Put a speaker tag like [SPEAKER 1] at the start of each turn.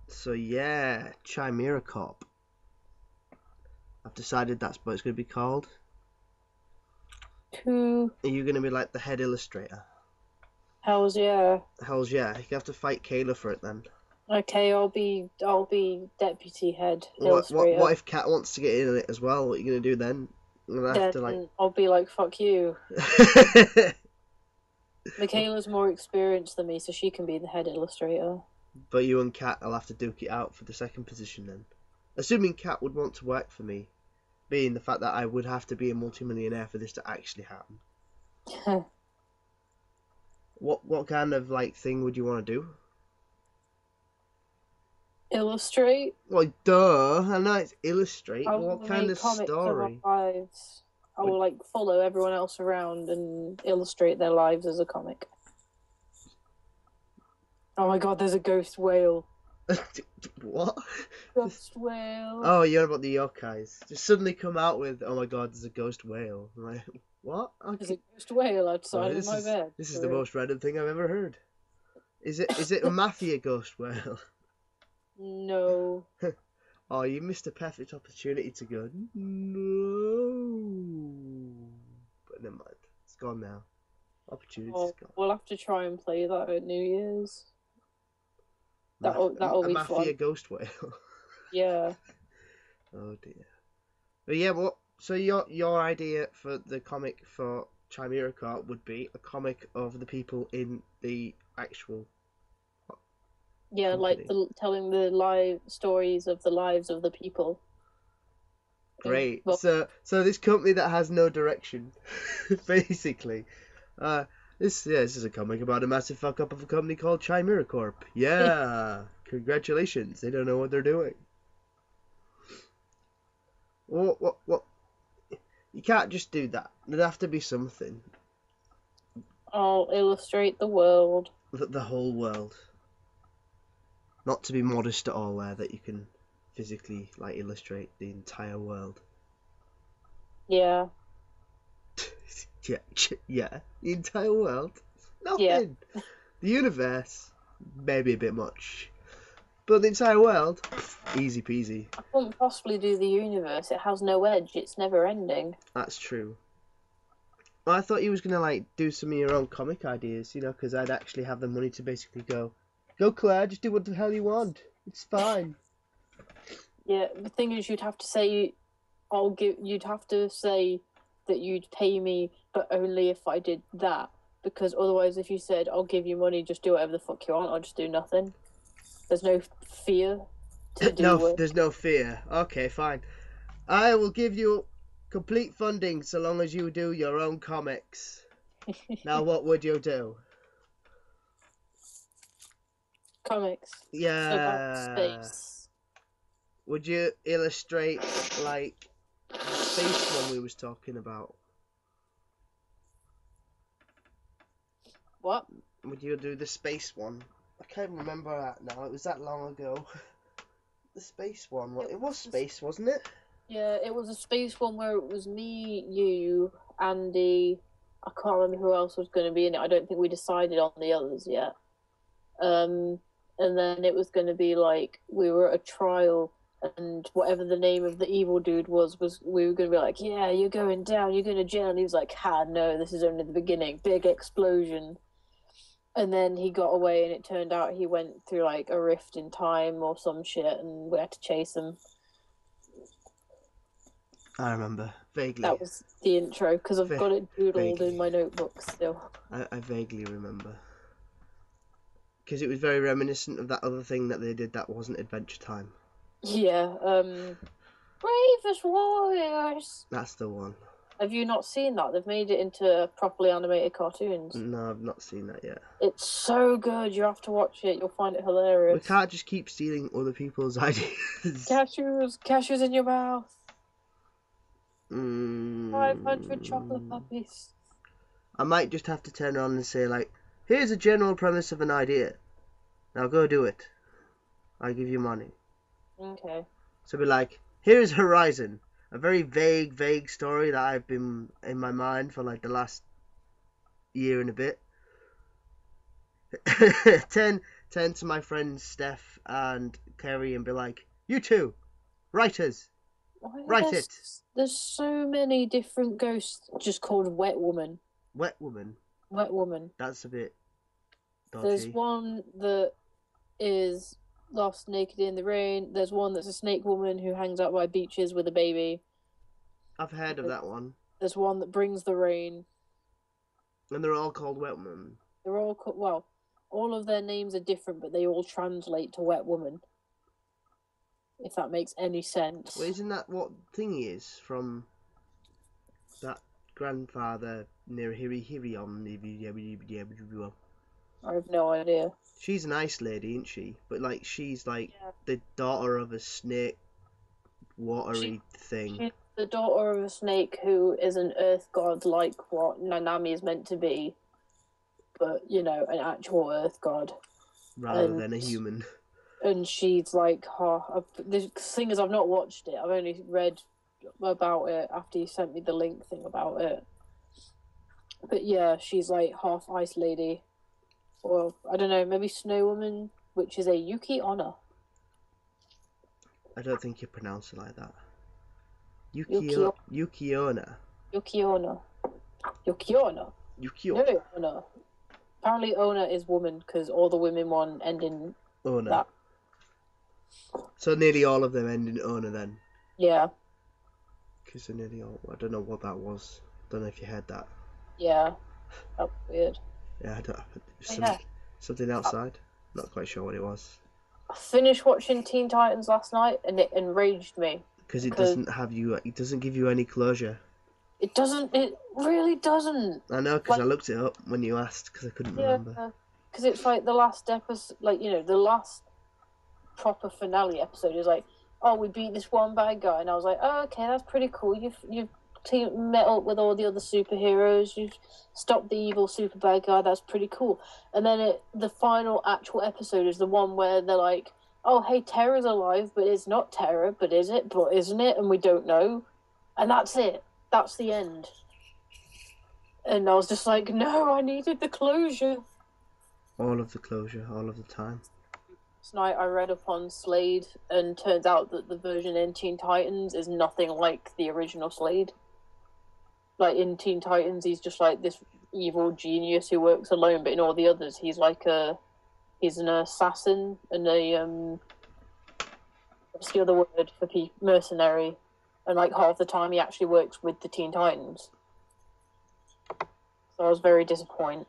[SPEAKER 1] So yeah, Chimera Corp. I've decided that's what it's going to be called.
[SPEAKER 2] Cool.
[SPEAKER 1] Are you going to be like the head illustrator?
[SPEAKER 2] Hells yeah.
[SPEAKER 1] Hells yeah, you have to fight Kayla for it then.
[SPEAKER 2] Okay, I'll be deputy head
[SPEAKER 1] What
[SPEAKER 2] illustrator.
[SPEAKER 1] if Kat wants to get in it as well? What are you going to do then? I'm gonna have to like.
[SPEAKER 2] Then I'll be like, fuck you. Michaela's more experienced than me, so she can be the head illustrator.
[SPEAKER 1] But you and Kat will have to duke it out for the second position then. Assuming Kat would want to work for me, being the fact that I would have to be a multimillionaire for this to actually happen. What kind of like thing would you want to do?
[SPEAKER 2] Illustrate?
[SPEAKER 1] Well, duh. I know it's illustrate.
[SPEAKER 2] I
[SPEAKER 1] But
[SPEAKER 2] will
[SPEAKER 1] what kind
[SPEAKER 2] make
[SPEAKER 1] of
[SPEAKER 2] comics of our
[SPEAKER 1] story?
[SPEAKER 2] lives. I will like follow everyone else around and illustrate their lives as a comic. Oh my god, there's a ghost whale.
[SPEAKER 1] What?
[SPEAKER 2] Ghost whale.
[SPEAKER 1] Oh, you're about the yokais. Just suddenly come out with, oh my god, there's a ghost whale. I'm like, what? Okay.
[SPEAKER 2] There's a ghost whale outside
[SPEAKER 1] Oh,
[SPEAKER 2] of my bed.
[SPEAKER 1] This is the most random thing I've ever heard. Is it a mafia ghost whale?
[SPEAKER 2] No.
[SPEAKER 1] Oh, you missed a perfect opportunity to go, no. But never mind. It's gone now. Opportunity's gone.
[SPEAKER 2] We'll have to try and play that at New Year's. That'll be
[SPEAKER 1] a mafia
[SPEAKER 2] fun.
[SPEAKER 1] ghost whale.
[SPEAKER 2] Yeah.
[SPEAKER 1] Oh dear. But yeah, so your idea for the comic for Chimera Corp would be a comic of the people in the actual.
[SPEAKER 2] Yeah,
[SPEAKER 1] company.
[SPEAKER 2] like telling the live stories of the lives of the people.
[SPEAKER 1] Great.
[SPEAKER 2] Well,
[SPEAKER 1] so this company that has no direction, basically. This is a comic about a massive fuck up of a company called Chimera Corp. Yeah, congratulations. They don't know what they're doing. What? You can't just do that. There'd have to be something.
[SPEAKER 2] I'll illustrate the world.
[SPEAKER 1] The whole world. Not to be modest at all there, that you can physically like illustrate the entire world.
[SPEAKER 2] Yeah.
[SPEAKER 1] yeah, the entire world. Nothing.
[SPEAKER 2] Yeah.
[SPEAKER 1] The universe, maybe a bit much, but the entire world, easy peasy.
[SPEAKER 2] I couldn't possibly do the universe. It has no edge. It's never ending.
[SPEAKER 1] That's true. Well, I thought you was gonna like do some of your own comic ideas, because I'd actually have the money to basically go, Claire, just do what the hell you want. It's fine.
[SPEAKER 2] Yeah, the thing is, you'd have to say, you'd have to say that you'd pay me, but only if I did that. Because otherwise, if you said, I'll give you money, just do whatever the fuck you want, I'll just do nothing. There's no fear to do
[SPEAKER 1] There's no fear. Okay, fine. I will give you complete funding so long as you do your own comics. Now, what would you do?
[SPEAKER 2] Comics.
[SPEAKER 1] Yeah.
[SPEAKER 2] About space.
[SPEAKER 1] Would you illustrate, like, the space one we was talking about?
[SPEAKER 2] What?
[SPEAKER 1] Would you do the space one? I can't remember that now. It was that long ago. The space one. It was space, wasn't it?
[SPEAKER 2] Yeah, it was a space one where it was me, you, Andy. I can't remember who else was going to be in it. I don't think we decided on the others yet. And then it was going to be like we were at a trial, and whatever the name of the evil dude was we were going to be like, yeah, you're going down, you're going to jail. And he was like, no, this is only the beginning. Big explosion. And then he got away, and it turned out he went through like a rift in time or some shit, and we had to chase him.
[SPEAKER 1] I remember vaguely.
[SPEAKER 2] That was the intro, because I've got it doodled in my notebook still.
[SPEAKER 1] I vaguely remember. Because it was very reminiscent of that other thing that they did that wasn't Adventure Time.
[SPEAKER 2] Yeah, Bravest Warriors!
[SPEAKER 1] That's the one.
[SPEAKER 2] Have you not seen that? They've made it into properly animated cartoons.
[SPEAKER 1] No, I've not seen that yet.
[SPEAKER 2] It's so good, you have to watch it, you'll find it hilarious.
[SPEAKER 1] We can't just keep stealing other people's ideas.
[SPEAKER 2] Cashews in your mouth.
[SPEAKER 1] 500
[SPEAKER 2] 500 chocolate puppies.
[SPEAKER 1] I might just have to turn around and say, like, here's a general premise of an idea. Now go do it. I'll give you money.
[SPEAKER 2] Okay.
[SPEAKER 1] So be like, here's Horizon. a very vague story that I've been in my mind for like the last year and a bit. turn to my friends Steph and Kerry and be like, you two, writers,
[SPEAKER 2] Why are
[SPEAKER 1] write it.
[SPEAKER 2] there's so many different ghosts just called Wet Woman.
[SPEAKER 1] Wet woman.
[SPEAKER 2] Wet Woman.
[SPEAKER 1] That's a bit dodgy.
[SPEAKER 2] There's one that is lost naked in the rain. There's one that's a snake woman who hangs out by beaches with a baby.
[SPEAKER 1] I've heard of that one.
[SPEAKER 2] There's one that brings the rain.
[SPEAKER 1] And they're all called Wet Woman.
[SPEAKER 2] They're all well, all of their names are different, but they all translate to Wet Woman. If that makes any sense.
[SPEAKER 1] Well, isn't that what Thingy is from that grandfather near Hiri on?
[SPEAKER 2] I have no idea.
[SPEAKER 1] She's a nice lady, isn't she? But like, she's like the daughter of a snake, watery thing.
[SPEAKER 2] She's the daughter of a snake who is an earth god, like what Nanami is meant to be, but you know, an actual earth god
[SPEAKER 1] rather than a human.
[SPEAKER 2] And she's like, the thing is, I've not watched it. I've only read about it after you sent me the link thing about it. But yeah, she's like half ice lady, or I don't know, maybe snow woman, which is a Yuki Onna.
[SPEAKER 1] I don't think you pronounce it like that.
[SPEAKER 2] Yukiona.
[SPEAKER 1] Yukiona.
[SPEAKER 2] No, apparently Ona is woman because all the women one end in
[SPEAKER 1] Ona.
[SPEAKER 2] that.
[SPEAKER 1] So nearly all of them end in Ona then.
[SPEAKER 2] Yeah.
[SPEAKER 1] Because they're nearly all. I don't know what that was. Don't know if you heard that.
[SPEAKER 2] Yeah. That's weird.
[SPEAKER 1] Yeah, I don't. Something outside. Not quite sure what it was.
[SPEAKER 2] I finished watching Teen Titans last night and it enraged me.
[SPEAKER 1] Because it doesn't have you. It doesn't give you any closure.
[SPEAKER 2] It doesn't. It really doesn't.
[SPEAKER 1] I know, because I looked it up when you asked, because I couldn't remember.
[SPEAKER 2] Because it's like the last episode, like, you know, the last proper finale episode is like, oh, we beat this one bad guy, and I was like, oh, okay, that's pretty cool. You've met up with all the other superheroes. You've stopped the evil super bad guy. That's pretty cool. And then the final actual episode is the one where they're like, oh, hey, Terra's alive, but it's not Terra, but is it? But isn't it? And we don't know. And that's it. That's the end. And I was just like, no, I needed the closure.
[SPEAKER 1] All of the closure, all of the time.
[SPEAKER 2] Tonight I read up on Slade, and turns out that the version in Teen Titans is nothing like the original Slade. Like, in Teen Titans, he's just like this evil genius who works alone, but in all the others, he's an assassin and what's the other word for mercenary, and like half the time he actually works with the Teen Titans. So I was very disappointed.